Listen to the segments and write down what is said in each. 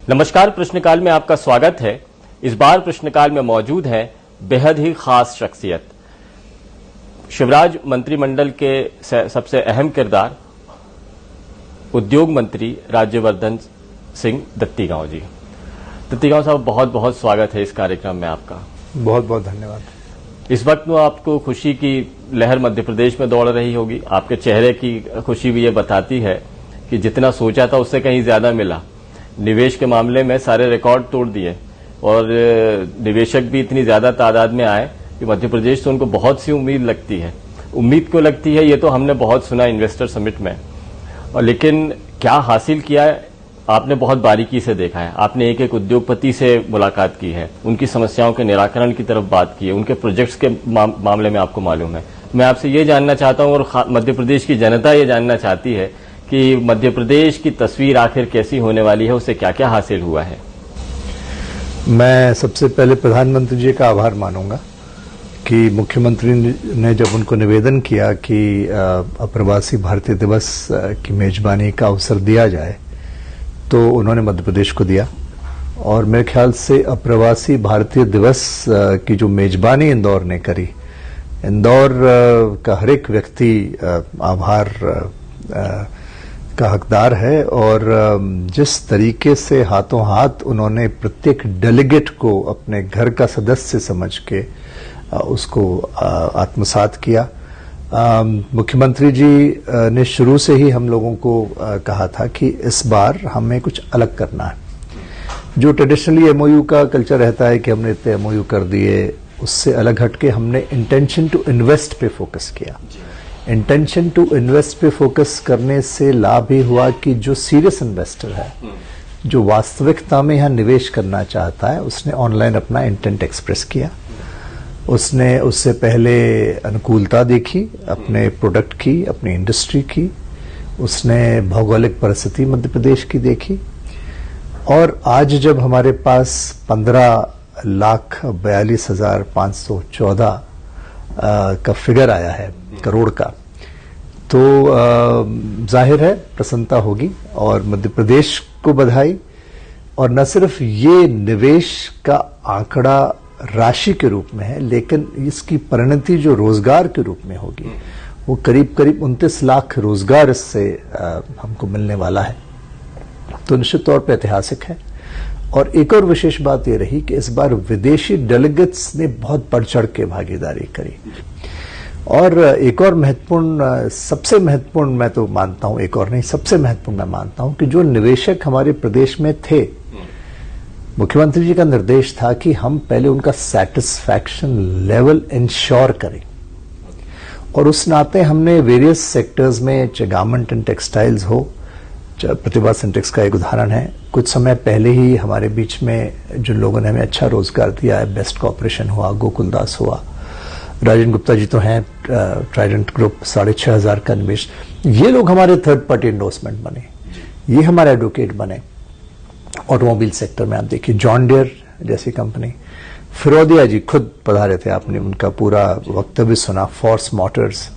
नमस्कार, प्रश्नकाल में आपका स्वागत है। इस बार प्रश्नकाल में मौजूद है बेहद ही खास शख्सियत, शिवराज मंत्रिमंडल के सबसे अहम किरदार, उद्योग मंत्री राज्यवर्धन सिंह दत्तीगांव जी। दत्तीगांव साहब, बहुत बहुत स्वागत है इस कार्यक्रम में आपका। बहुत बहुत धन्यवाद। इस वक्त में आपको खुशी की लहर मध्य प्रदेश में दौड़ रही होगी। आपके चेहरे की खुशी भी ये बताती है कि जितना सोचा था उससे कहीं ज्यादा मिला। निवेश के मामले में सारे रिकॉर्ड तोड़ दिए और निवेशक भी इतनी ज्यादा तादाद में आए कि मध्य प्रदेश से उनको बहुत सी उम्मीद लगती है। उम्मीद को लगती है, ये तो हमने बहुत सुना इन्वेस्टर समिट में, और लेकिन क्या हासिल किया है आपने बहुत बारीकी से देखा है। आपने एक एक उद्योगपति से मुलाकात की है, उनकी समस्याओं के निराकरण की तरफ बात की है, उनके प्रोजेक्ट्स के मामले में आपको मालूम है। मैं आपसे ये जानना चाहता हूं और मध्य प्रदेश की जनता ये जानना चाहती है कि मध्य प्रदेश की तस्वीर आखिर कैसी होने वाली है, उससे क्या क्या हासिल हुआ है। मैं सबसे पहले प्रधानमंत्री जी का आभार मानूंगा कि मुख्यमंत्री ने जब उनको निवेदन किया कि अप्रवासी भारतीय दिवस की मेजबानी का अवसर दिया जाए, तो उन्होंने मध्य प्रदेश को दिया। और मेरे ख्याल से अप्रवासी भारतीय दिवस की जो मेजबानी इंदौर ने करी, इंदौर का हर एक व्यक्ति आभार का हकदार है। और जिस तरीके से हाथों हाथ उन्होंने प्रत्येक डेलीगेट को अपने घर का सदस्य समझ के उसको आत्मसात किया। मुख्यमंत्री जी ने शुरू से ही हम लोगों को कहा था कि इस बार हमें कुछ अलग करना है। जो ट्रेडिशनली एमओयू का कल्चर रहता है कि हमने इतने एमओयू कर दिए, उससे अलग हटके हमने इंटेंशन टू इन्वेस्ट पे फोकस किया। इंटेंशन टू इन्वेस्ट पे फोकस करने से लाभ ही हुआ कि जो सीरियस इन्वेस्टर है, जो वास्तविकता में यहां निवेश करना चाहता है, उसने ऑनलाइन अपना इंटेंट एक्सप्रेस किया। उसने उससे पहले अनुकूलता देखी अपने प्रोडक्ट की, अपनी इंडस्ट्री की, उसने भौगोलिक परिस्थिति मध्य प्रदेश की देखी। और आज जब हमारे पास 15,42,514 का फिगर आया है, करोड़ का, तो जाहिर है प्रसन्नता होगी और मध्य प्रदेश को बधाई। और न सिर्फ ये निवेश का आंकड़ा राशि के रूप में है, लेकिन इसकी परिणति जो रोजगार के रूप में होगी, वो करीब करीब 29 लाख रोजगार इससे हमको मिलने वाला है। तो निश्चित तौर पर ऐतिहासिक है। और एक और विशेष बात ये रही कि इस बार विदेशी डेलीगेट्स ने बहुत बढ़ चढ़ के भागीदारी करी। और एक और महत्वपूर्ण, सबसे महत्वपूर्ण मैं तो मानता हूं, एक और नहीं सबसे महत्वपूर्ण मैं मानता हूं कि जो निवेशक हमारे प्रदेश में थे, मुख्यमंत्री जी का निर्देश था कि हम पहले उनका सैटिस्फैक्शन लेवल इंश्योर करें। और उस नाते हमने वेरियस सेक्टर्स में, चाहे गारमेंट एंड टेक्सटाइल्स हो, प्रतिभा सिंटेक्स का एक उदाहरण है। कुछ समय पहले ही हमारे बीच में जिन लोगों ने हमें अच्छा रोजगार दिया है, बेस्ट कॉर्पोरेशन हुआ, गोकुलदास हुआ, राजेंद्र गुप्ता जी तो हैं, ट्राइडेंट ग्रुप, 6,500 का निवेश, ये लोग हमारे थर्ड पार्टी एंडोर्समेंट बने, ये हमारे एडवोकेट बने। ऑटोमोबाइल सेक्टर में आप देखिए, जॉन डियर जैसी कंपनी, फिरोदिया जी खुद पधारे थे, आपने उनका पूरा वक्तव्य सुना, फोर्स मोटर्स,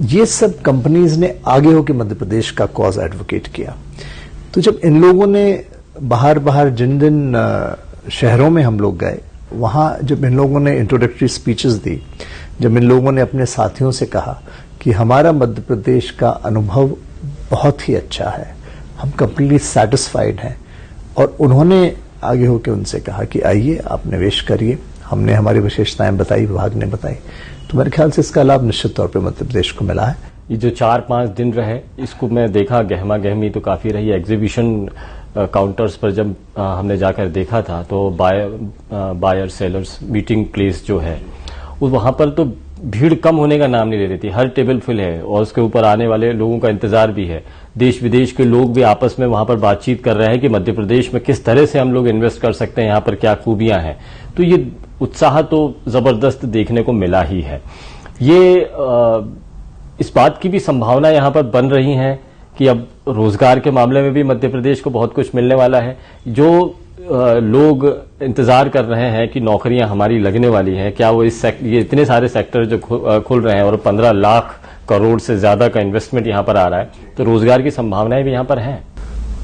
ये सब कंपनीज ने आगे होकर मध्य प्रदेश का कॉज एडवोकेट किया। तो जब इन लोगों ने बाहर जिन जिन शहरों में हम लोग गए, वहां जब इन लोगों ने इंट्रोडक्टरी स्पीचेस दी, जब इन लोगों ने अपने साथियों से कहा कि हमारा मध्य प्रदेश का अनुभव बहुत ही अच्छा है, हम कंप्लीटली सैटिस्फाइड हैं, और उन्होंने आगे होकर उनसे कहा कि आइए आप निवेश करिए। हमने हमारी विशेषताएं बताई, विभाग ने बताई। तो मेरे ख्याल से इसका लाभ निश्चित तौर पर मध्य प्रदेश को मिला है। ये जो 4-5 दिन रहे, इसको मैं देखा, गहमा गहमी तो काफी रही। एग्जीबिशन काउंटर्स पर जब हमने जाकर देखा था, तो बायर सेलर्स मीटिंग प्लेस जो है, वहां पर तो भीड़ कम होने का नाम नहीं ले रही थी। हर टेबल फुल है और उसके ऊपर आने वाले लोगों का इंतजार भी है। देश विदेश के लोग भी आपस में वहां पर बातचीत कर रहे हैं कि मध्य प्रदेश में किस तरह से हम लोग इन्वेस्ट कर सकते हैं, यहाँ पर क्या खूबियां हैं। तो ये उत्साह तो जबरदस्त देखने को मिला ही है। ये इस बात की भी संभावना यहाँ पर बन रही है कि अब रोजगार के मामले में भी मध्य प्रदेश को बहुत कुछ मिलने वाला है। जो लोग इंतजार कर रहे हैं कि नौकरियां हमारी लगने वाली हैं, क्या वो ये इतने सारे सेक्टर जो खुल रहे हैं और 15 लाख करोड़ से ज्यादा का इन्वेस्टमेंट यहाँ पर आ रहा है, तो रोजगार की संभावनाएं भी यहाँ पर हैं।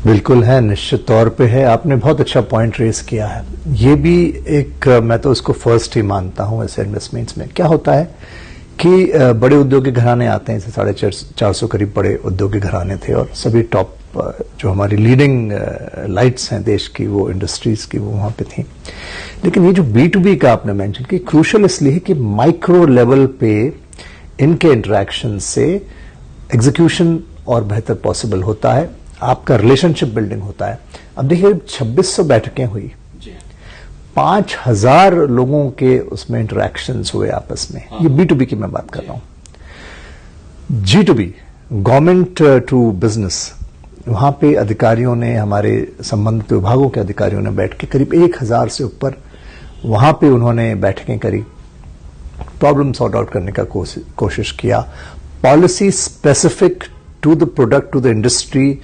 बिल्कुल है, निश्चित तौर पे है। आपने बहुत अच्छा पॉइंट रेस किया है। ये भी एक, मैं तो इसको फर्स्ट ही मानता हूं ऐसे इन्वेस्टमेंट्स में। क्या होता है कि बड़े उद्योगिक घराने आते हैं, जैसे 450 करीब बड़े उद्योगिक घराने थे और सभी टॉप जो हमारी लीडिंग लाइट्स हैं देश की, वो इंडस्ट्रीज की, वो वहां पे थी। लेकिन ये जो B2B का आपने मेंशन कि क्रूशियल इसलिए कि माइक्रो लेवल पे इनके इंटरेक्शन से एग्जीक्यूशन और बेहतर पॉसिबल होता है, आपका रिलेशनशिप बिल्डिंग होता है। अब देखिए 2600 बैठकें हुई, 5000 लोगों के उसमें इंटरेक्शंस हुए आपस में। ये B2B की मैं बात कर रहा हूं। G2B, गवर्नमेंट टू बिजनेस, वहां पे अधिकारियों ने, हमारे संबंधित विभागों के अधिकारियों ने बैठ के करीब 1000 से ऊपर वहां पे उन्होंने बैठकें करी, प्रॉब्लम सॉर्ट आउट करने का कोशिश किया, policy specific to the product, to the industry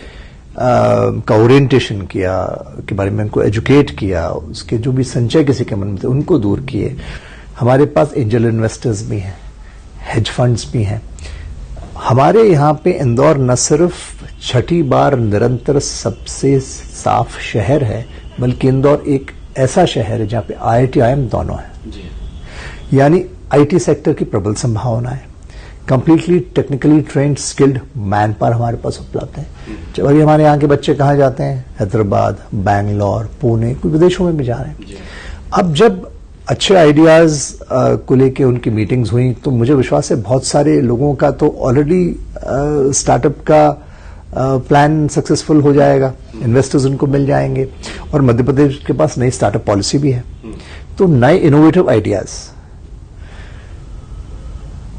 का ओरिएंटेशन किया, के बारे में उनको एजुकेट किया, उसके जो भी संचय किसी के मन में थे उनको दूर किए। हमारे पास एंजल इन्वेस्टर्स भी हैं, हेज फंड्स भी हैं। हमारे यहाँ पे इंदौर न सिर्फ छठी बार निरंतर सबसे साफ शहर है, बल्कि इंदौर एक ऐसा शहर है जहां पे IIT IIM दोनों है। यानी IT सेक्टर की प्रबल संभावना है। Completely technically trained skilled manpower हमारे पास उपलब्ध है। अभी हमारे यहाँ के बच्चे कहाँ जाते हैं? हैदराबाद, बैंगलोर, पुणे, कुछ विदेशों में भी जा रहे हैं। अब जब अच्छे आइडियाज को लेके उनकी मीटिंग्स हुई तो मुझे विश्वास है बहुत सारे लोगों का तो ऑलरेडी स्टार्टअप का प्लान सक्सेसफुल हो जाएगा, इन्वेस्टर्स उनको मिल जाएंगे। और मध्य प्रदेश के पास नई स्टार्टअप पॉलिसी भी है, तो नए innovative ideas,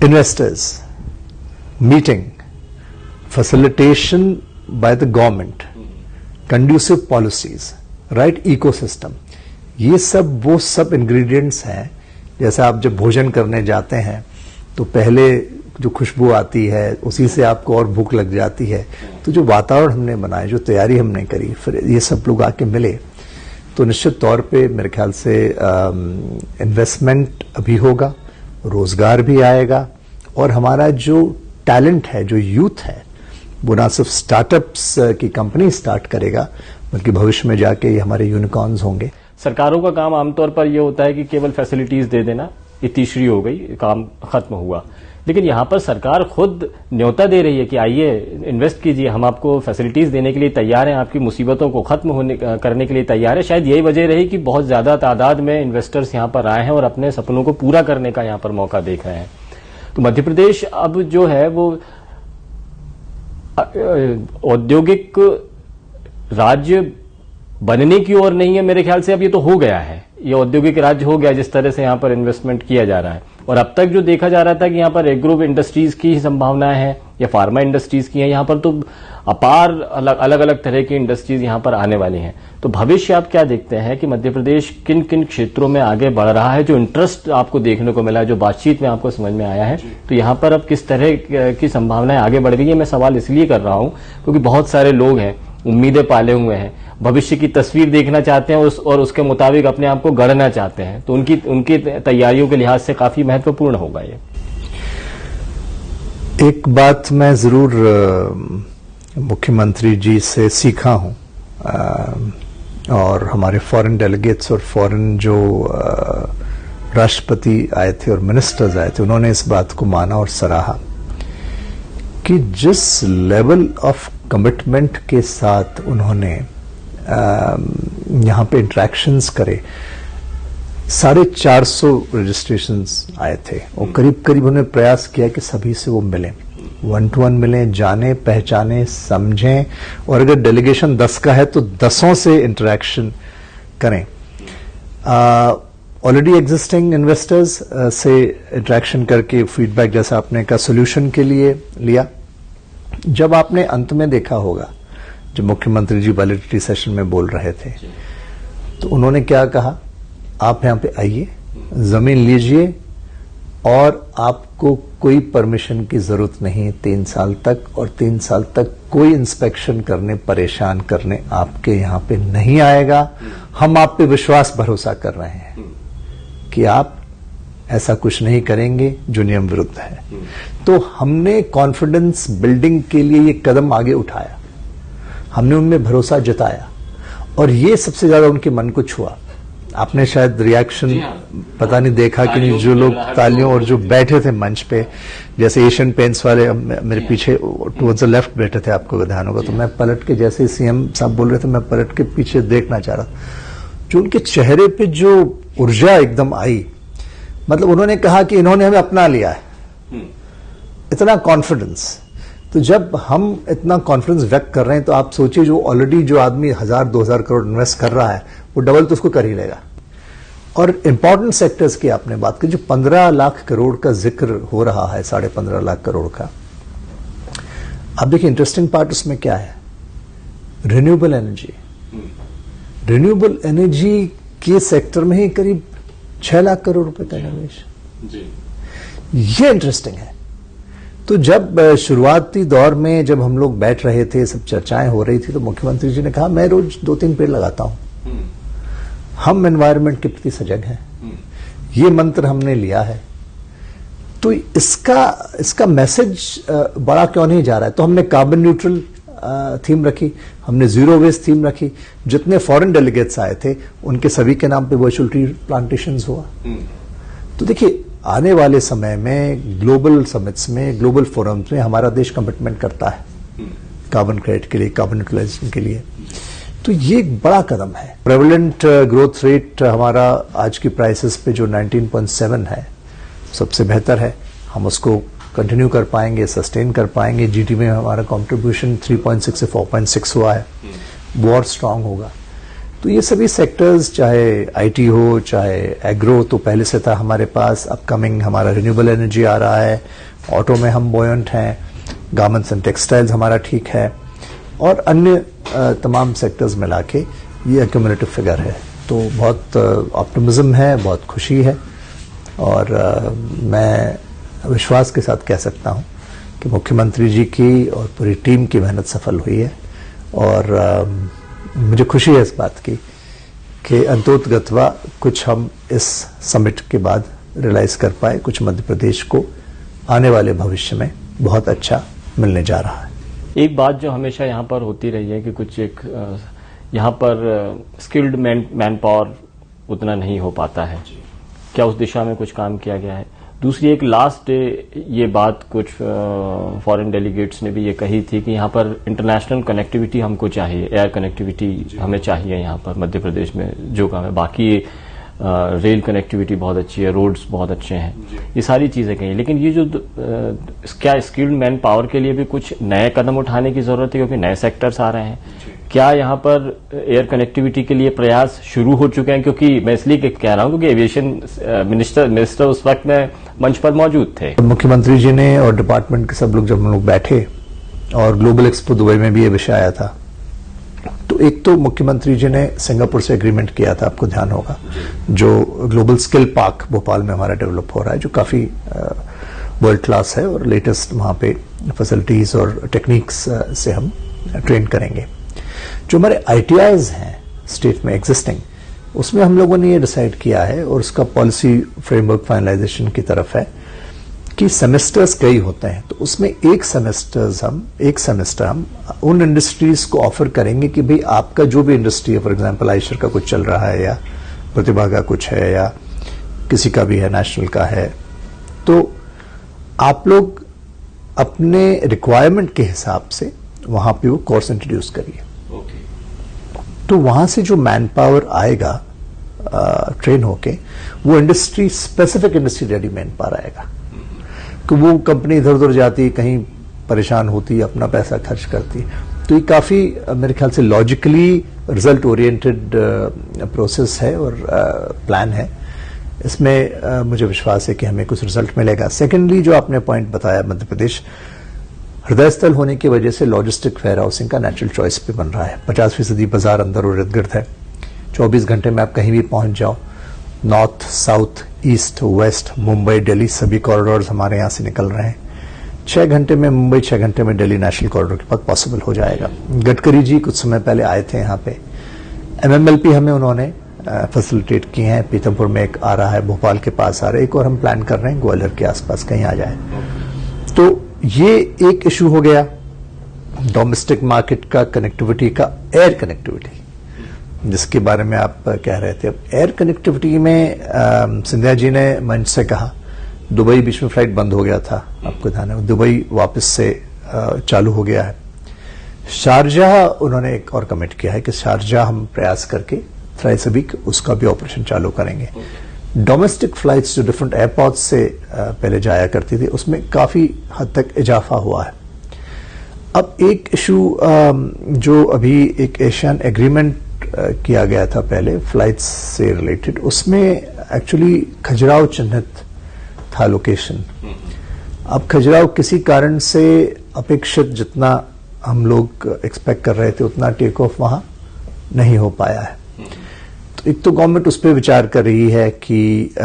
investors meeting, facilitation by the government, conducive policies, right ecosystem, ये सब वो सब इंग्रेडिएंट्स हैं। जैसे आप जब भोजन करने जाते हैं तो पहले जो खुशबू आती है उसी से आपको और भूख लग जाती है। तो जो वातावरण हमने बनाया, जो तैयारी हमने करी, फिर ये सब लोग आके मिले, तो निश्चित तौर पे मेरे ख्याल से इन्वेस्टमेंट अभी होगा, रोजगार भी आएगा, और हमारा जो टैलेंट है, जो यूथ है, वो ना सिर्फ स्टार्टअप्स की कंपनी स्टार्ट करेगा, बल्कि भविष्य में जाके ये हमारे यूनिकॉर्न्स होंगे। सरकारों का काम आमतौर पर यह होता है कि केवल फैसिलिटीज दे देना, इतिश्री हो गई, काम खत्म हुआ। लेकिन यहां पर सरकार खुद न्योता दे रही है कि आइए इन्वेस्ट कीजिए, हम आपको फैसिलिटीज देने के लिए तैयार हैं, आपकी मुसीबतों को खत्म करने के लिए तैयार है। शायद यही वजह रही कि बहुत ज्यादा तादाद में इन्वेस्टर्स यहां पर आए हैं और अपने सपनों को पूरा करने का यहां पर मौका देख रहे हैं। तो मध्य प्रदेश अब जो है वो औद्योगिक राज्य बनने की ओर नहीं है, मेरे ख्याल से अब ये तो हो गया है, ये औद्योगिक राज्य हो गया जिस तरह से यहाँ पर इन्वेस्टमेंट किया जा रहा है। और अब तक जो देखा जा रहा था कि यहाँ पर एग्रो इंडस्ट्रीज की ही संभावनाएं हैं या फार्मा इंडस्ट्रीज की हैं, यहाँ पर तो अपार अलग अलग तरह की इंडस्ट्रीज यहाँ पर आने वाली हैं। तो भविष्य आप क्या देखते हैं कि मध्य प्रदेश किन किन क्षेत्रों में आगे बढ़ रहा है? जो इंटरेस्ट आपको देखने को मिला है, जो बातचीत में आपको समझ में आया है, तो यहाँ पर अब किस तरह की संभावनाएं आगे बढ़ गई है? मैं सवाल इसलिए कर रहा हूं क्योंकि बहुत सारे लोग हैं, उम्मीदें पाले हुए हैं, भविष्य की तस्वीर देखना चाहते हैं और उसके मुताबिक अपने आप को गढ़ना चाहते हैं, तो उनकी तैयारियों के लिहाज से काफी महत्वपूर्ण होगा ये। एक बात मैं जरूर मुख्यमंत्री जी से सीखा हूं, और हमारे फॉरेन डेलीगेट्स और फॉरेन जो राष्ट्रपति आए थे और मिनिस्टर्स आए थे, उन्होंने इस बात को माना और सराहा कि जिस लेवल ऑफ कमिटमेंट के साथ उन्होंने यहाँ पे इंटरेक्शंस करे। 450 रजिस्ट्रेशंस आए थे और करीब करीब उन्होंने प्रयास किया कि सभी से वो मिलें, 1 to 1 मिलें, जाने पहचाने समझें, और अगर डेलीगेशन 10 का है तो 10 से इंटरेक्शन करें। ऑलरेडी एग्जिस्टिंग इन्वेस्टर्स से इंटरेक्शन करके फीडबैक, जैसा आपने कहा, सोल्यूशन के लिए लिया। जब आपने अंत में देखा होगा, जब मुख्यमंत्री जी वैलिडिटी सेशन में बोल रहे थे, तो उन्होंने क्या कहा? आप यहां पे आइए, जमीन लीजिए, और आपको कोई परमिशन की जरूरत नहीं 3 साल तक, और 3 साल तक कोई इंस्पेक्शन करने, परेशान करने आपके यहां पे नहीं आएगा। हम आप पे विश्वास भरोसा कर रहे हैं कि आप ऐसा कुछ नहीं करेंगे जो नियम विरुद्ध है। तो हमने कॉन्फिडेंस बिल्डिंग के लिए ये कदम आगे उठाया। हमने उनमें भरोसा जताया और ये सबसे ज्यादा उनके मन को छुआ। आपने शायद रिएक्शन पता नहीं देखा कि नहीं, जो लोग तालियों और जो बैठे थे मंच पे, जैसे एशियन पेंट्स वाले मेरे पीछे टुवर्ड्स द लेफ्ट बैठे थे, आपको ध्यान होगा, तो मैं पलट के, जैसे सीएम साहब बोल रहे थे, मैं पलट के पीछे देखना चाह रहा था। जो उनके चेहरे पे जो ऊर्जा एकदम आई, मतलब उन्होंने कहा कि इन्होंने हमें अपना लिया है, इतना कॉन्फिडेंस। तो जब हम इतना कॉन्फिडेंस व्यक्त कर रहे हैं तो आप सोचिए जो ऑलरेडी जो आदमी 1000-2000 करोड़ इन्वेस्ट कर रहा है वो डबल तो उसको कर ही लेगा। और इंपॉर्टेंट सेक्टर्स की आपने बात की, जो 15 लाख करोड़ का जिक्र हो रहा है, 15.5 लाख करोड़ का। अब देखिए इंटरेस्टिंग पार्ट उसमें क्या है, रिन्यूएबल एनर्जी। रिन्यूएबल एनर्जी के सेक्टर में ही करीब 6 लाख करोड़ रुपए का निवेश, ये इंटरेस्टिंग है। तो जब शुरुआती दौर में जब हम लोग बैठ रहे थे, सब चर्चाएं हो रही थी, तो मुख्यमंत्री जी ने कहा मैं रोज 2-3 पेड़ लगाता हूं, हम एनवायरनमेंट के प्रति सजग हैं, ये मंत्र हमने लिया है। तो इसका मैसेज बड़ा क्यों नहीं जा रहा है? तो हमने कार्बन न्यूट्रल थीम रखी, हमने जीरो वेस्ट थीम रखी। जितने फॉरेन डेलीगेट्स आए थे उनके सभी के नाम पे वर्चुअल ट्री प्लांटेशंस हुआ। तो देखिए आने वाले समय में ग्लोबल समिट्स में, ग्लोबल फोरम्स में हमारा देश कमिटमेंट करता है कार्बन क्रेडिट के लिए, कार्बन यूटिलाइजेशन के लिए। तो ये एक बड़ा कदम है। प्रेवलेंट ग्रोथ रेट हमारा आज की प्राइसेस पे जो 19.7 है, सबसे बेहतर है। हम उसको कंटिन्यू कर पाएंगे, सस्टेन कर पाएंगे। जीडी में हमारा कंट्रीब्यूशन 3.6 से 4.6 हुआ है, वो और स्ट्रांग होगा। तो ये सभी सेक्टर्स, चाहे आईटी हो, चाहे एग्रो, तो पहले से था हमारे पास। अपकमिंग हमारा रिन्यूएबल एनर्जी आ रहा है, ऑटो में हम बॉयंट हैं, गारमेंट्स एंड टेक्सटाइल्स हमारा ठीक है, और अन्य तमाम सेक्टर्स मिला के ये एक्यूमुलेटिव फिगर है। तो बहुत ऑप्टिमिज्म है, बहुत खुशी है, और मैं विश्वास के साथ कह सकता हूं कि मुख्यमंत्री जी की और पूरी टीम की मेहनत सफल हुई है। और मुझे खुशी है इस बात की कि अंतोतगत्वा कुछ हम इस समिट के बाद रियलाइज कर पाए, कुछ मध्य प्रदेश को आने वाले भविष्य में बहुत अच्छा मिलने जा रहा है। एक बात जो हमेशा यहाँ पर होती रही है कि कुछ एक यहाँ पर स्किल्ड मैन पावर उतना नहीं हो पाता है, क्या उस दिशा में कुछ काम किया गया है? दूसरी एक लास्ट डे ये बात कुछ फॉरेन डेलीगेट्स ने भी ये कही थी कि यहाँ पर इंटरनेशनल कनेक्टिविटी हमको चाहिए, एयर कनेक्टिविटी हमें चाहिए यहाँ पर मध्य प्रदेश में जो काम है। बाकी रेल कनेक्टिविटी बहुत अच्छी है, रोड्स बहुत अच्छे हैं, ये सारी चीजें कही। लेकिन ये जो क्या स्किल्ड मैन पावर के लिए भी कुछ नए कदम उठाने की जरूरत है, क्योंकि नए सेक्टर्स आ रहे हैं। क्या यहाँ पर एयर कनेक्टिविटी के लिए प्रयास शुरू हो चुके हैं? क्योंकि मैं इसलिए कह रहा हूँ क्योंकि एविएशन मिनिस्टर उस वक्त में मंच पर मौजूद थे। मुख्यमंत्री जी ने और डिपार्टमेंट के सब लोग जब हम लोग बैठे, और ग्लोबल एक्सपो दुबई में भी ये विषय आया था, तो एक तो मुख्यमंत्री जी ने सिंगापुर से एग्रीमेंट किया था, आपको ध्यान होगा, जो ग्लोबल स्किल पार्क भोपाल में हमारा डेवलप हो रहा है, जो काफी वर्ल्ड क्लास है, और लेटेस्ट वहां पे फैसिलिटीज और टेक्निक्स से हम ट्रेन करेंगे। जो हमारे आईटीआईज हैं स्टेट में एग्जिस्टिंग, उसमें हम लोगों ने ये डिसाइड किया है, और उसका पॉलिसी फ्रेमवर्क फाइनलाइजेशन की तरफ है, कि सेमेस्टर्स कई होते हैं, तो उसमें एक सेमेस्टर हम उन इंडस्ट्रीज को ऑफर करेंगे कि भाई आपका जो भी इंडस्ट्री है, फॉर एग्जांपल आयशर का कुछ चल रहा है, या प्रतिभा का कुछ है, या किसी का भी है, नेशनल का है, तो आप लोग अपने रिक्वायरमेंट के हिसाब से वहां पे वो कोर्स इंट्रोड्यूस करिए। तो वहां से जो मैन पावर आएगा ट्रेन होके, वो industry specific industry ready man power आएगा। कि वो कंपनी इधर उधर जाती, कहीं परेशान होती, अपना पैसा खर्च करती। तो ये काफी मेरे ख्याल से लॉजिकली रिजल्ट ओरिएंटेड प्रोसेस है और प्लान है। इसमें मुझे विश्वास है कि हमें कुछ रिजल्ट मिलेगा। सेकेंडली, जो आपने पॉइंट बताया, मध्य प्रदेश हृदय स्थल होने की वजह से लॉजिस्टिक वेयर हाउसिंग का नेचुरल चॉइस पे बन रहा है। 50% बाजार अंदर और इर्द गिर्द है, 24 घंटे में आप कहीं भी पहुंच जाओ। North, south, east, west, Mumbai, Delhi, सभी कॉरिडोर्स हमारे यहाँ से निकल रहे हैं। 6 घंटे में मुंबई, 6 घंटे में दिल्ली नेशनल कॉरिडोर के बाद पॉसिबल हो जाएगा। गडकरी जी कुछ समय पहले आए थे यहाँ पे, MMLP हमें उन्होंने फैसिलिटेट किए हैं। पीथमपुर में एक आ रहा है, भोपाल के पास आ रहा है, एक और हम प्लान कर रहे हैं ग्वालियर के आसपास कहीं आ जाए। तो ये एक इशू हो गया। डोमेस्टिक मार्केट का कनेक्टिविटी का एयर कनेक्टिविटी, जिसके बारे में आप कह रहे थे। अब एयर कनेक्टिविटी में सिंधिया जी ने मंच से कहा, दुबई बीच में फ्लाइट बंद हो गया था, आपको ध्यान है, दुबई वापस से चालू हो गया है। शारजाह उन्होंने एक और कमिट किया है कि शारजाह हम प्रयास करके थ्राइस अ वीक उसका भी ऑपरेशन चालू करेंगे। डोमेस्टिक फ्लाइट्स जो डिफरेंट एयरपोर्ट्स से पहले जाया करती थी, उसमें काफी हद तक इजाफा हुआ है। अब एक इशू जो अभी एक एशियन एग्रीमेंट किया गया था पहले फ्लाइट्स से रिलेटेड, उसमें एक्चुअली खजुराहो चिन्हित था लोकेशन। अब खजुराहो किसी कारण से अपेक्षित जितना हम लोग एक्सपेक्ट कर रहे थे उतना टेक ऑफ वहां नहीं हो पाया है। तो एक तो गवर्नमेंट उस पर विचार कर रही है कि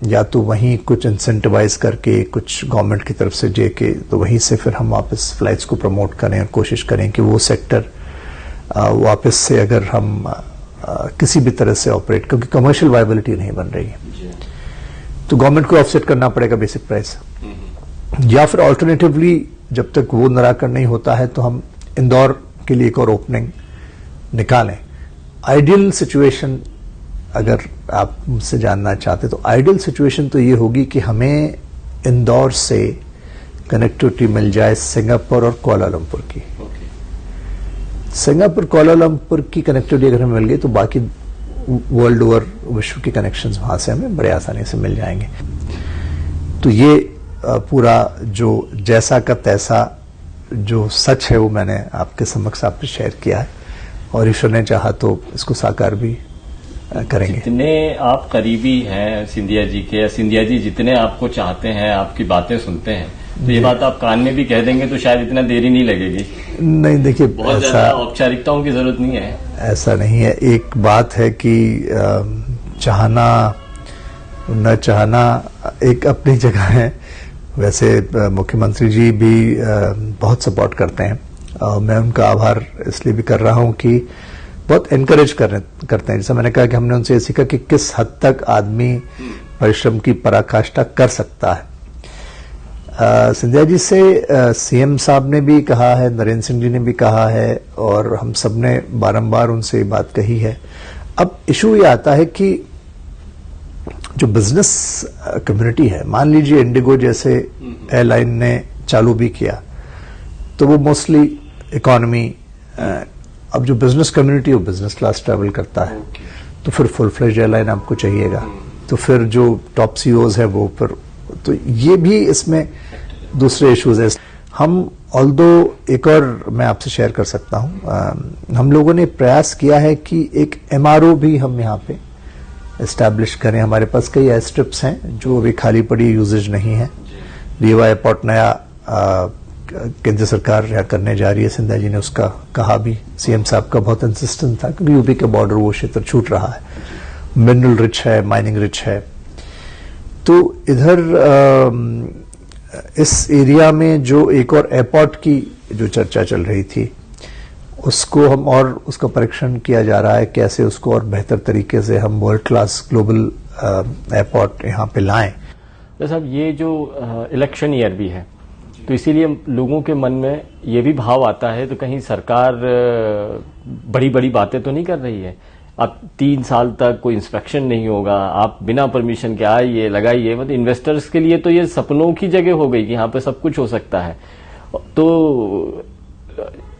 या तो वहीं कुछ इंसेंटिवाइज करके कुछ गवर्नमेंट की तरफ से जेके, तो वहीं से फिर हम वापस फ्लाइट्स को प्रमोट करें और कोशिश करें कि वो सेक्टर वापस से अगर हम किसी भी तरह से ऑपरेट, क्योंकि कमर्शियल वायबिलिटी नहीं बन रही है, तो गवर्नमेंट को ऑफसेट करना पड़ेगा बेसिक प्राइस, या फिर ऑल्टरनेटिवली जब तक वो निराकरण नहीं होता है तो हम इंदौर के लिए एक और ओपनिंग निकालें। आइडियल सिचुएशन अगर आप मुझसे जानना चाहते तो आइडियल सिचुएशन तो ये होगी कि हमें इंदौर से कनेक्टिविटी मिल जाए सिंगापुर और कुआलालंपुर की। सिंगापुर कुआलालंपुर की कनेक्टिविटी अगर हमें मिल गई तो बाकी वर्ल्ड ओवर विश्व के कनेक्शंस वहां से हमें बड़े आसानी से मिल जाएंगे। तो ये पूरा जो जैसा का तैसा जो सच है वो मैंने आपके समक्ष आपसे शेयर किया है, और ईश्वर ने चाहा तो इसको साकार भी करेंगे। जितने आप करीबी हैं सिंधिया जी के, या सिंधिया जी जितने आपको चाहते हैं, आपकी बातें सुनते हैं, तो ये बात आप कान में भी कह देंगे तो शायद इतना देरी नहीं लगेगी। नहीं, देखिए बहुत ज्यादा औपचारिकताओं की जरूरत नहीं है। ऐसा नहीं है। एक बात है कि चाहना न चाहना एक अपनी जगह है। वैसे मुख्यमंत्री जी भी बहुत सपोर्ट करते हैं, और मैं उनका आभार इसलिए भी कर रहा हूं कि बहुत एनकरेज करते हैं। जैसे मैंने कहा कि हमने उनसे ये सीखा कि किस हद तक आदमी परिश्रम की पराकाष्ठा कर सकता है। सिंधिया जी से सीएम साहब ने भी कहा है, नरेंद्र सिंह जी ने भी कहा है, और हम सब ने बारंबार उनसे बात कही है। अब इशू ये आता है कि जो बिजनेस कम्युनिटी है, मान लीजिए इंडिगो जैसे एयरलाइन ने चालू भी किया, तो वो मोस्टली इकोनॉमी, अब जो बिजनेस कम्युनिटी है वो बिजनेस क्लास ट्रैवल करता है, तो फिर फुल फ्लेज एयरलाइन आपको चाहिएगा, तो फिर जो टॉप सीईओज है वो फिर, तो ये भी इसमें दूसरे इश्यूज है। हम ऑल्दो एक और मैं आपसे शेयर कर सकता हूं, हम लोगों ने प्रयास किया है कि एक एमआरओ भी हम यहाँ पे एस्टैब्लिश करें। हमारे पास कई एयर स्ट्रिप्स हैं जो अभी खाली पड़ी, यूजेज नहीं है। रीवा एयरपोर्ट नया केंद्र सरकार यहाँ करने जा रही है, सिंधिया जी ने उसका कहा भी, सीएम साहब का बहुत इंसिस्टेंस था क्योंकि यूपी के बॉर्डर वो क्षेत्र छूट रहा है, मिनरल रिच है, माइनिंग रिच है। तो इधर इस एरिया में जो एक और एयरपोर्ट की जो चर्चा चल रही थी, उसको हम और उसका परीक्षण किया जा रहा है, कैसे उसको और बेहतर तरीके से हम वर्ल्ड क्लास ग्लोबल एयरपोर्ट यहाँ पे लाएं। तो साहब ये जो इलेक्शन ईयर भी है, तो इसीलिए लोगों के मन में ये भी भाव आता है, तो कहीं सरकार बड़ी बड़ी बातें तो नहीं कर रही है। अब 3 साल तक कोई इंस्पेक्शन नहीं होगा, आप बिना परमिशन के आइए लगाइए, मतलब इन्वेस्टर्स के लिए तो ये सपनों की जगह हो गई कि यहाँ पे सब कुछ हो सकता है। तो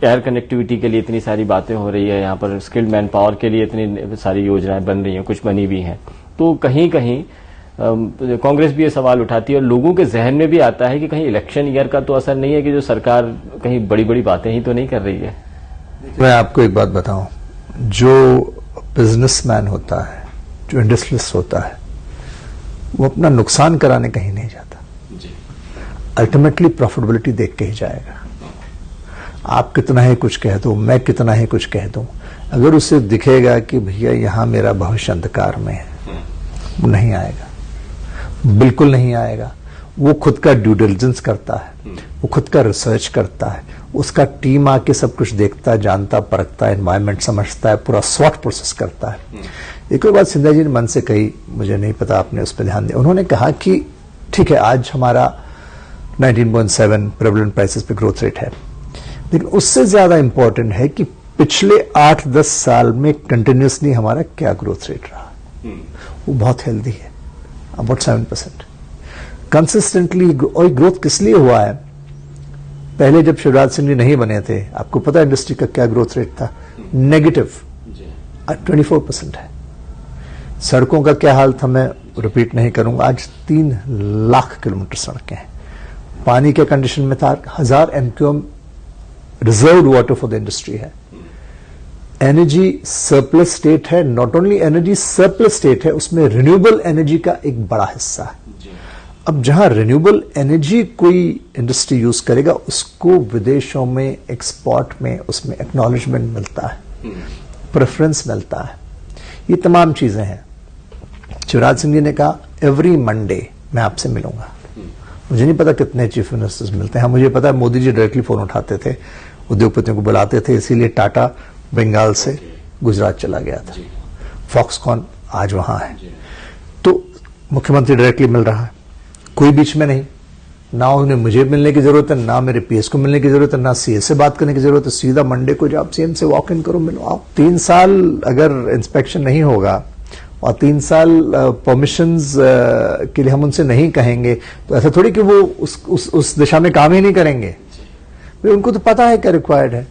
एयर कनेक्टिविटी के लिए इतनी सारी बातें हो रही है, यहाँ पर स्किल्ड मैन पावर के लिए इतनी सारी योजनाएं बन रही हैं, कुछ बनी भी हैं। तो कहीं कहीं कांग्रेस भी ये सवाल उठाती है, और लोगों के जहन में भी आता है कि कहीं इलेक्शन ईयर का तो असर नहीं है कि जो सरकार कहीं बड़ी बड़ी बातें ही तो नहीं कर रही है। मैं आपको एक बात बताऊं, जो बिजनेसमैन होता है, जो इंडस्ट्रियलिस्ट होता है, वो अपना नुकसान कराने कहीं नहीं जाता, अल्टीमेटली प्रॉफिटेबिलिटी देख के ही जाएगा। आप कितना ही कुछ कह दो, मैं कितना ही कुछ कह दूं, अगर उसे दिखेगा कि भैया यहां मेरा भविष्य अंधकार में है, वो नहीं आएगा, बिल्कुल नहीं आएगा। वो खुद का ड्यू डिलिजेंस करता है, वो खुद का रिसर्च करता है, उसका टीम आके सब कुछ देखता, जानता, परखता है, एनवायरमेंट समझता है, पूरा स्वॉट प्रोसेस करता है। एक और बात सिंधिया जी ने मन से कही, मुझे नहीं पता आपने उस पर ध्यान दिया, उन्होंने कहा कि ठीक है आज हमारा 19.7 प्रेवलेंट प्राइसेस पे ग्रोथ रेट है, लेकिन उससे ज्यादा इंपॉर्टेंट है कि पिछले 8-10 साल में कंटिन्यूसली हमारा क्या ग्रोथ रेट रहा। वो बहुत हेल्दी है, अबाउट 7% कंसिस्टेंटली। और ग्रोथ किस लिए हुआ है? पहले जब शिवराज सिंह जी नहीं बने थे, आपको पता है इंडस्ट्री का क्या ग्रोथ रेट था? नेगेटिव 24% है। सड़कों का क्या हाल था मैं रिपीट नहीं करूंगा। आज 3 लाख किलोमीटर सड़कें हैं। पानी के कंडीशन में था 1000 MQM reserved water for the industry है। एनर्जी सरप्लस स्टेट है। Not only energy surplus state है, उसमें रिन्यूएबल एनर्जी का एक बड़ा हिस्सा है। अब जहां रिन्यूएबल एनर्जी कोई इंडस्ट्री यूज करेगा, उसको विदेशों में एक्सपोर्ट में उसमें एक्नॉलेजमेंट मिलता है, प्रेफरेंस मिलता है। ये तमाम चीजें हैं। शिवराज सिंह जी ने कहा एवरी मंडे मैं आपसे मिलूंगा। मुझे नहीं पता कितने चीफ मिनिस्टर्स मिलते हैं। हाँ, मुझे पता है मोदी जी डायरेक्टली फोन उठाते थे, उद्योगपतियों को बुलाते थे, इसीलिए टाटा बंगाल से गुजरात चला गया था। फॉक्सकॉन आज वहां है। तो मुख्यमंत्री डायरेक्टली मिल रहा है, कोई बीच में नहीं। ना उन्हें मुझे मिलने की जरूरत है, ना मेरे पीएस को मिलने की जरूरत है, ना सीएस से बात करने की जरूरत है। सीधा मंडे को जब सीएम से वॉक इन करो, मिलो। आप 3 साल अगर इंस्पेक्शन नहीं होगा और 3 साल परमिशंस के लिए हम उनसे नहीं कहेंगे, तो ऐसा थोड़ी कि वो उस दिशा में काम ही नहीं करेंगे। उनको तो पता है क्या रिक्वायर्ड है।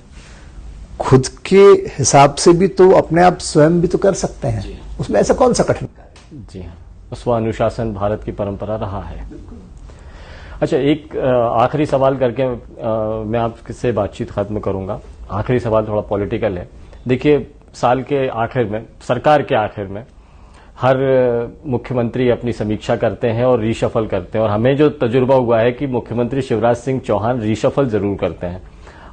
खुद के हिसाब से भी तो अपने आप स्वयं भी तो कर सकते हैं, उसमें ऐसा कौन सा कठिन कार्य? जी हाँ, स्वानुशासन भारत की परंपरा रहा है। अच्छा, एक आखिरी सवाल करके मैं आपसे बातचीत खत्म करूंगा। आखिरी सवाल थोड़ा पॉलिटिकल है। देखिए, साल के आखिर में, सरकार के आखिर में हर मुख्यमंत्री अपनी समीक्षा करते हैं और रीशफल करते हैं, और हमें जो तजुर्बा हुआ है कि मुख्यमंत्री शिवराज सिंह चौहान रीशफल जरूर करते हैं।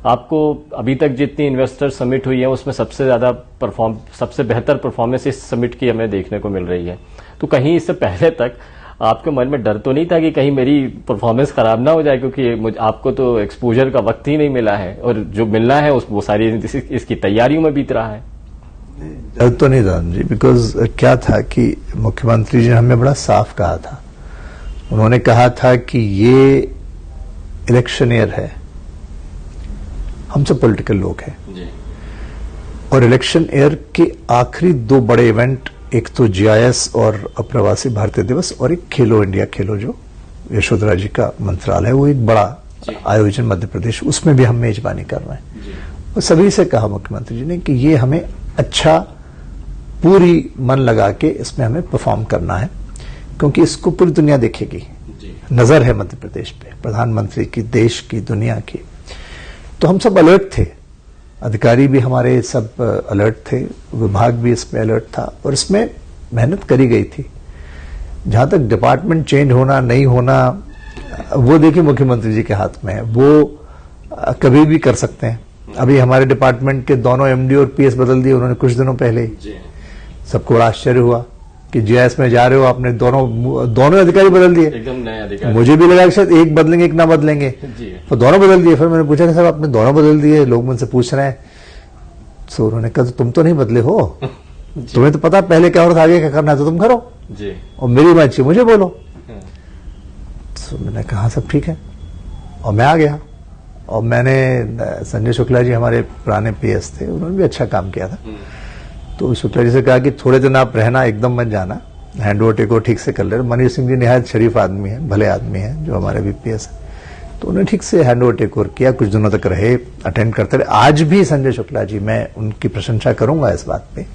आपको अभी तक जितनी इन्वेस्टर समिट हुई है उसमें सबसे बेहतर परफॉर्मेंस इस समिट की हमें देखने को मिल रही है। तो कहीं इससे पहले तक आपके मन में डर तो नहीं था कि कहीं मेरी परफॉर्मेंस खराब ना हो जाए, क्योंकि आपको तो एक्सपोजर का वक्त ही नहीं मिला है और जो मिलना है वो सारी इसकी तैयारियों में बीत रहा है। डर तो नहीं था जी, बिकॉज क्या था कि मुख्यमंत्री जी ने हमें बड़ा साफ कहा था। उन्होंने कहा था कि ये इलेक्शन ईयर है, हम सब पॉलिटिकल लोग हैं और इलेक्शन ईयर के आखिरी 2 बड़े इवेंट, एक तो जीआईएस और अप्रवासी भारतीय दिवस, और एक खेलो इंडिया, खेलो जो यशोधरा जी का मंत्रालय है, वो एक बड़ा आयोजन मध्य प्रदेश, उसमें भी हम मेजबानी कर रहे हैं। और सभी से कहा मुख्यमंत्री जी ने कि ये हमें अच्छा पूरी मन लगा के इसमें हमें परफॉर्म करना है, क्योंकि इसको पूरी दुनिया देखेगी। नजर है मध्य प्रदेश पे, प्रधानमंत्री की, देश की, दुनिया की। तो हम सब अलर्ट थे, अधिकारी भी हमारे सब अलर्ट थे, विभाग भी इसमें अलर्ट था और इसमें मेहनत करी गई थी। जहां तक डिपार्टमेंट चेंज होना नहीं होना, वो देखिए मुख्यमंत्री जी के हाथ में है, वो कभी भी कर सकते हैं। अभी हमारे डिपार्टमेंट के दोनों एमडी और पीएस बदल दिए उन्होंने कुछ दिनों पहले ही। सबको बड़ा आश्चर्य हुआ कि जीआईएस में जा रहे हो, आपने दोनों अधिकारी बदल दिए। एकदम नए अधिकारी। मुझे भी लगा कि शायद एक बदलेंगे एक ना बदलेंगे, तो दोनों बदल दिए। फिर मैंने पूछा कि साहब आपने दोनों बदल दिए, लोग मुझसे पूछ रहे हैं। तो उन्होंने कहा तुम तो नहीं बदले हो, तुम्हें तो पता पहले क्या और आगे क्या करना है, तो तुम करो जी, और मेरी बात चाहिए मुझे बोलो। तो मैंने कहा सब ठीक है, और मैं आ गया। और मैंने संजय शुक्ला जी हमारे पुराने पीएस थे, उन्होंने भी अच्छा काम किया था। तो शुक्ला जी से कहा कि थोड़े दिन आप रहना, एकदम मत जाना, हैंड ओवर टेक ओवर ठीक से कर ले। मनीष सिंह जी निहायत शरीफ आदमी है, भले आदमी है, जो हमारे भी पीएस है, तो उन्होंने ठीक से हैंड ओवर टेक ओवर किया, कुछ दिनों तक रहे, अटेंड करते रहे। आज भी संजय शुक्ला जी, मैं उनकी प्रशंसा करूंगा इस बात पे,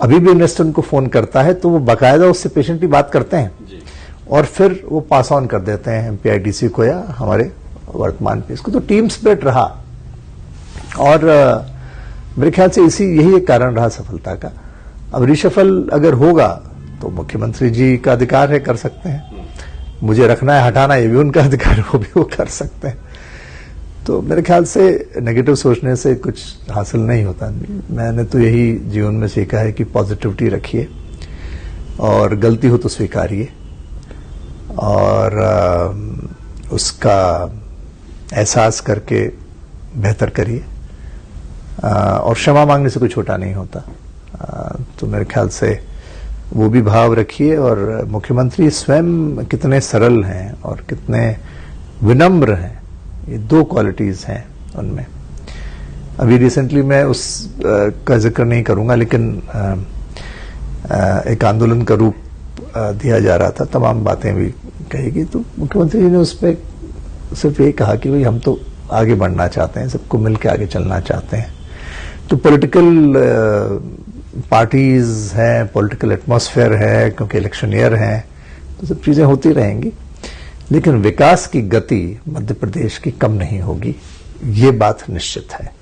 अभी भी इन्वेस्टर उनको फोन करता है तो वो बाकायदा उससे पेशेंटली बात करते हैं और फिर वो पास ऑन कर देते हैं एमपीआईडीसी को या हमारे वर्तमान पीएस को। तो टीम स्पिरिट रहा और मेरे ख्याल से यही एक कारण रहा सफलता का। अब रिशफल अगर होगा तो मुख्यमंत्री जी का अधिकार है, कर सकते हैं। मुझे रखना है, हटाना, ये भी उनका अधिकार है, वो भी वो कर सकते हैं। तो मेरे ख्याल से नेगेटिव सोचने से कुछ हासिल नहीं होता। मैंने तो यही जीवन में सीखा है कि पॉजिटिविटी रखिए और गलती हो तो स्वीकारिए और उसका एहसास करके बेहतर करिए और क्षमा मांगने से कोई छोटा नहीं होता। तो मेरे ख्याल से वो भी भाव रखिए। और मुख्यमंत्री स्वयं कितने सरल हैं और कितने विनम्र हैं, ये 2 क्वालिटीज हैं उनमें। अभी रिसेंटली मैं उस का जिक्र नहीं करूंगा, लेकिन एक आंदोलन का रूप दिया जा रहा था, तमाम बातें भी कहेगी, तो मुख्यमंत्री जी ने उस पर सिर्फ ये कहा कि भाई हम तो आगे बढ़ना चाहते हैं, सबको मिलकर आगे चलना चाहते हैं। तो पॉलिटिकल पार्टीज हैं, पॉलिटिकल एटमॉस्फेयर है, क्योंकि इलेक्शन ईयर है, तो सब चीजें होती रहेंगी, लेकिन विकास की गति मध्य प्रदेश की कम नहीं होगी, ये बात निश्चित है।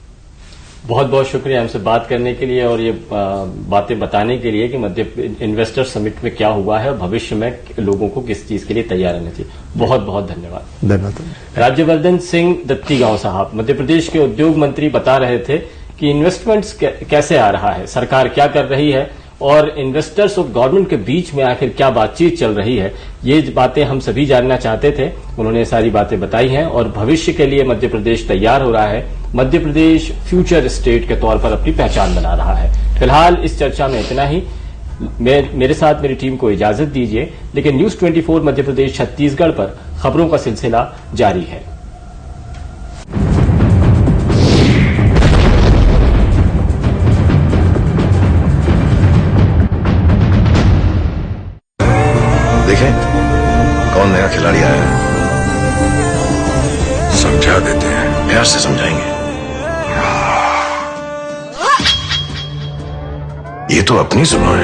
बहुत बहुत शुक्रिया हमसे बात करने के लिए और ये बातें बताने के लिए कि मध्य इन्वेस्टर समिट में क्या हुआ है और भविष्य में लोगों को किस चीज के लिए तैयार रहना चाहिए। बहुत बहुत धन्यवाद। धन्यवाद। राज्यवर्धन सिंह दत्तीगांव साहब मध्य प्रदेश के उद्योग मंत्री बता रहे थे कि इन्वेस्टमेंट्स कैसे आ रहा है, सरकार क्या कर रही है और इन्वेस्टर्स और गवर्नमेंट के बीच में आखिर क्या बातचीत चल रही है, ये बातें हम सभी जानना चाहते थे। उन्होंने सारी बातें बताई हैं और भविष्य के लिए मध्य प्रदेश तैयार हो रहा है। मध्य प्रदेश फ्यूचर स्टेट के तौर पर अपनी पहचान बना रहा है। फिलहाल इस चर्चा में इतना ही। मेरे साथ मेरी टीम को इजाजत दीजिए, लेकिन न्यूज 24 मध्य प्रदेश छत्तीसगढ़ पर खबरों का सिलसिला जारी है। देखें कौन नया खिलाड़ी आया है, समझा देते हैं, प्यार से समझाएंगे। ये तो अपनी सुनो है।